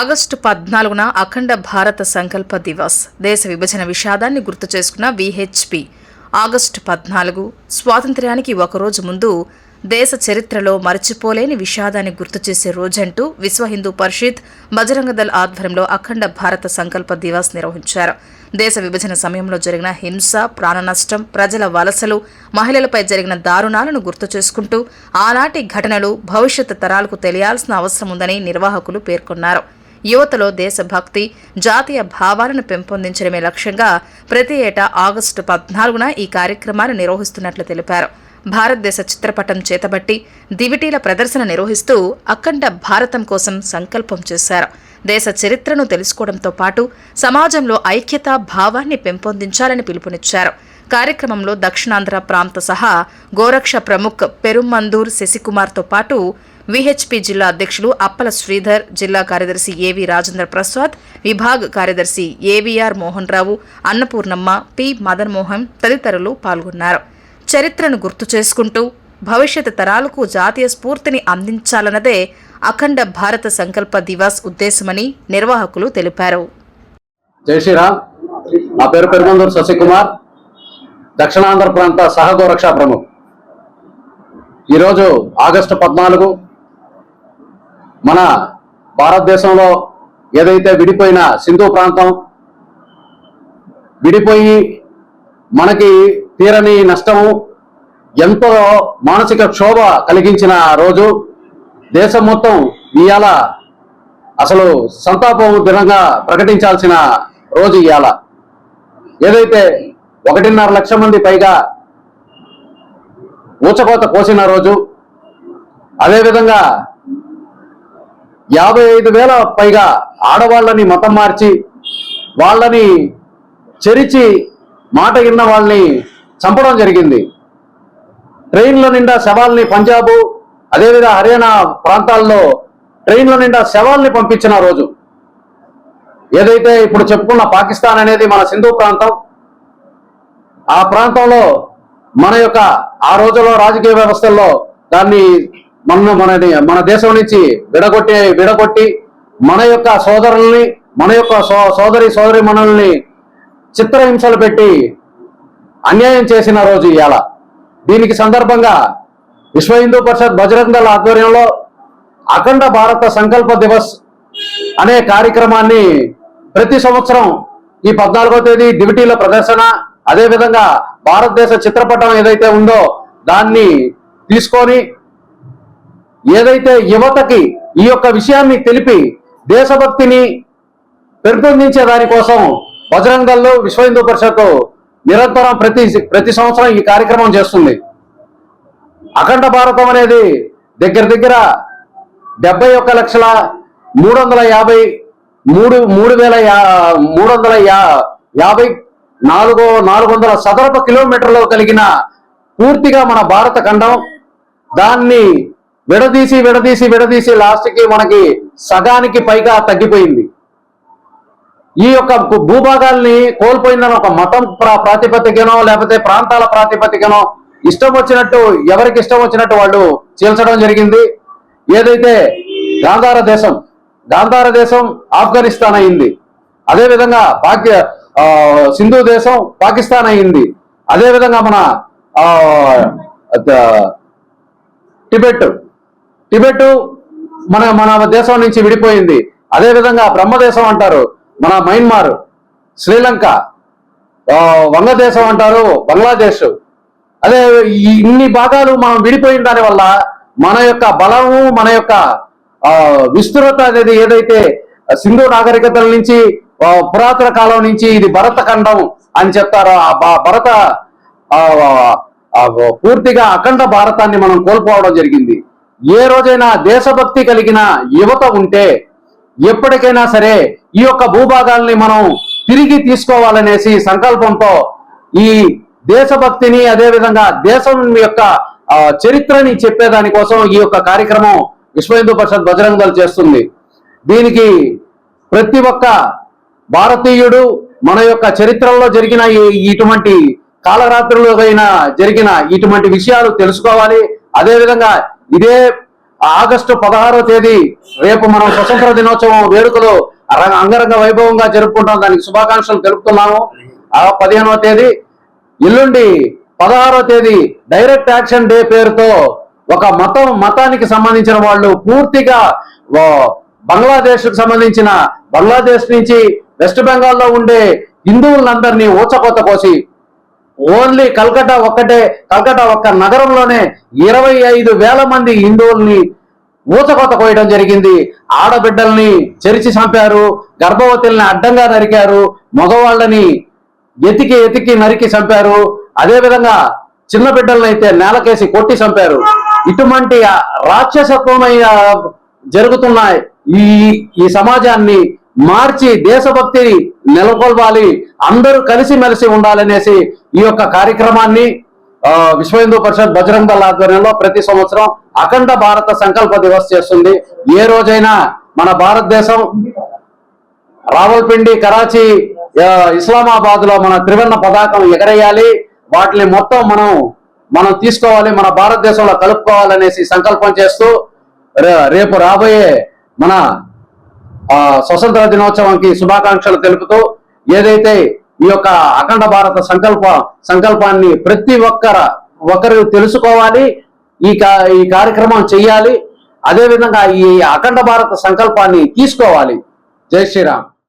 August 14న అఖండ భారత సంకల్ప దివస్ దేశ విభజన విషాదాన్ని గుర్తు చేసుకున్న విహెచ్పి ఆగస్టు 14 స్వాతంత్ర్యానికి ఒకరోజు ముందు దేశ చరిత్రలో మరచిపోలేని విషాదాన్ని గుర్తు చేసే రోజంటూ విశ్వ హిందూ పరిషత్ బజరంగ దళ్ ఆధ్వర్యంలో అఖండ భారత సంకల్ప దివస్ నిర్వహించారు. దేశ విభజన సమయంలో జరిగిన హింస, ప్రాణ నష్టం, ప్రజల వలసలు, మహిళలపై జరిగిన దారుణాలను గుర్తు చేసుకుంటూ ఆనాటి ఘటనలు భవిష్యత్ తరాలకు తెలియాల్సిన అవసరం ఉందని నిర్వాహకులు పేర్కొన్నారు. యువతలో దేశభక్తి, జాతీయ భావాలను పెంపొందించడమే లక్ష్యంగా ప్రతి ఏటా ఆగస్టు 14న ఈ కార్యక్రమాన్ని నిర్వహిస్తున్నట్లు తెలిపారు. భారతదేశ చిత్రపటం చేతబట్టి దివిటీల ప్రదర్శన నిర్వహిస్తూ అఖండ భారతం కోసం సంకల్పం చేశారు. దేశ చరిత్రను తెలుసుకోవడంతో పాటు సమాజంలో ఐక్యతా భావాన్ని పెంపొందించాలని పిలుపునిచ్చారు. కార్యక్రమంలో దక్షిణాంధ్ర ప్రాంత సహా గోరక్ష ప్రముఖ్ పెరుమందూర్ శశికుమార్తో పాటు విహెచ్పి జిల్లా అధ్యక్షులు అప్పల శ్రీధర్, జిల్లా కార్యదర్శి ఏవి రాజేంద్ర ప్రసాద్, విభాగ్ కార్యదర్శి ఏవిఆర్ మోహన్ రావు, అన్నపూర్ణమ్మ, పి మదన్ మోహన్ తదితరులు పాల్గొన్నారు. చరిత్రను గుర్తు చేసుకుంటూ భవిష్యత్ తరాలకు జాతీయ స్ఫూర్తిని అందించాలన్నదే అఖండ భారత సంకల్ప దివస్ ఉద్దేశమని నిర్వాహకులు తెలిపారు. జై శ్రీరామ్. నా పేరు పెరుమందూర్ శశికుమార్, దక్షిణాంధ్ర ప్రాంత సహగోరక్ష ప్రముఖ్. ఈరోజు ఆగస్టు 14 మన భారతదేశంలో ఏదైతే విడిపోయిన సింధు ప్రాంతం విడిపోయి మనకి తీరని నష్టము, ఎంతో మానసిక క్షోభ కలిగించిన రోజు. దేశం మొత్తం ఇవాళ అసలు సంతాపం దినంగా ప్రకటించాల్సిన రోజు ఇవాళ. ఏదైతే 1.5 లక్షల మంది పైగా ఊచకోత కోసిన రోజు, అదేవిధంగా 55,000 పైగా ఆడవాళ్ళని మతం మార్చి వాళ్ళని చెరిచి మాట విన్న వాళ్ళని చంపడం జరిగింది. ట్రైన్ల నిండా శవాల్ని పంజాబ్, అదేవిధంగా హర్యానా ప్రాంతాల్లో ట్రైన్ల నిండా శవాల్ని పంపించిన రోజు. ఏదైతే ఇప్పుడు చెప్పుకున్న పాకిస్తాన్ అనేది మన సింధు ప్రాంతం, ఆ ప్రాంతంలో మన యొక్క ఆ రోజుల్లో రాజకీయ వ్యవస్థల్లో దాన్ని మన దేశం నుంచి విడగొట్టి మన యొక్క సోదరుల్ని, మన యొక్క సోదరి మనల్ని చిత్రహింసలు పెట్టి అన్యాయం చేసిన రోజు ఇవాళ. దీనికి సందర్భంగా విశ్వ హిందూ పరిషత్ బజరంగ దళ్ ఆధ్వర్యంలో అఖండ భారత సంకల్ప దివస్ అనే కార్యక్రమాన్ని ప్రతి సంవత్సరం ఈ 14వ తేదీ దివిటీల ప్రదర్శన, అదేవిధంగా భారతదేశ చిత్రపటం ఏదైతే ఉందో దాన్ని తీసుకొని ఏదైతే యువతకి ఈ యొక్క విషయాన్ని తెలిపి దేశభక్తిని పెంపొందించే దానికోసం బజరంగ దళ్, విశ్వ హిందూ పరిషత్ నిరంతరం ప్రతి సంవత్సరం ఈ కార్యక్రమం చేస్తుంది. అఖండ భారతం అనేది దగ్గర 71,350,350 చదరపు కిలోమీటర్లు కలిగిన పూర్తిగా మన భారత ఖండం. దాన్ని విడదీసి లాస్ట్కి మనకి సగానికి పైగా తగ్గిపోయింది. ఈ యొక్క భూభాగాల్ని కోల్పోయిందని ఒక మతం ప్రాతిపదికనో లేకపోతే ప్రాంతాల ప్రాతిపదికనో ఇష్టం వచ్చినట్టు, ఎవరికి ఇష్టం వచ్చినట్టు వాళ్ళు చీల్చడం జరిగింది. ఏదైతే గాంధార దేశం ఆఫ్ఘనిస్తాన్ అయింది, అదేవిధంగా సింధు దేశం పాకిస్తాన్ అయింది, అదేవిధంగా మన టిబెట్ మన దేశం నుంచి విడిపోయింది. అదేవిధంగా బ్రహ్మదేశం అంటారు మన మయన్మార్, శ్రీలంక, వంగదేశం అంటారు బంగ్లాదేశ్. అదే ఇన్ని భాగాలు మనం విడిపోయిన దాని వల్ల మన యొక్క బలము, మన యొక్క విస్తృత అనేది ఏదైతే సింధు నాగరికతల నుంచి పురాతన కాలం నుంచి ఇది భరత ఖండం అని చెప్తారో ఆ పూర్తిగా అఖండ భారతాన్ని మనం కోల్పోవడం జరిగింది. ఏ రోజైనా దేశభక్తి కలిగిన యువత ఉంటే ఎప్పటికైనా సరే ఈ యొక్క భూభాగాల్ని మనం తిరిగి తీసుకోవాలనేసి సంకల్పంతో ఈ దేశభక్తిని, అదేవిధంగా దేశం యొక్క చరిత్రని చెప్పేదానికోసం ఈ యొక్క కార్యక్రమం విశ్వ హిందూ పరిషత్ బజరంగ దళ్ చేస్తుంది. దీనికి ప్రతి ఒక్క భారతీయుడు మన యొక్క చరిత్రలో జరిగిన ఇటువంటి కాలరాత్రులు జరిగిన ఇటువంటి విషయాలు తెలుసుకోవాలి. అదేవిధంగా ఇదే ఆగస్టు 16వ తేదీ రేపు మనం స్వతంత్ర దినోత్సవం వేడుకలు అంగరంగ వైభవంగా జరుపుకుంటాం. దానికి శుభాకాంక్షలు తెలుపుతున్నాము. 15వ తేదీ ఎల్లుండి 16వ తేదీ డైరెక్ట్ యాక్షన్ డే పేరుతో ఒక మతానికి సంబంధించిన వాళ్ళు పూర్తిగా బంగ్లాదేశ్ కు సంబంధించిన బంగ్లాదేశ్ నుంచి వెస్ట్ బెంగాల్లో ఉండే హిందువులందరినీ ఊచకొత్త కోసి ఓన్లీ కల్కటా ఒక్క నగరంలోనే 25,000 మంది హిందువుల్ని ఊచకొత్త కోయడం జరిగింది. ఆడబిడ్డల్ని చెరిచి చంపారు, గర్భవతుల్ని అడ్డంగా నరికారు, మగవాళ్ళని ఎతికి నరికి చంపారు. అదేవిధంగా చిన్న బిడ్డలను అయితే నేలకేసి కొట్టి చంపారు. ఇటువంటి రాక్షసత్వమైన జరుగుతున్న ఈ సమాజాన్ని మార్చి దేశభక్తిని నెలకొల్పాలి, అందరూ కలిసిమెలిసి ఉండాలనేసి ఈ యొక్క కార్యక్రమాన్ని విశ్వ హిందూ పరిషత్ బజరంగ దళ ఆధ్వర్యంలో ప్రతి సంవత్సరం అఖండ భారత సంకల్ప దివస్ చేస్తుంది. ఏ రోజైనా మన భారతదేశం రావల్పిండి, కరాచీ, ఇస్లామాబాద్ లో మన త్రివర్ణ పతాకం ఎగరేయాలి. వాటిని మొత్తం మనం తీసుకోవాలి, మన భారతదేశంలో కలుపుకోవాలనేసి సంకల్పం చేస్తూ రేపు రాబోయే మన స్వతంత్ర దినోత్సవానికి శుభాకాంక్షలు తెలుపుతూ ఏదైతే ఈ యొక్క అఖండ భారత సంకల్పాన్ని ప్రతి ఒక్కరు తెలుసుకోవాలి, ఈ కార్యక్రమం చెయ్యాలి. అదేవిధంగా ఈ అఖండ భారత సంకల్పాన్ని తీసుకోవాలి. జై శ్రీరామ్.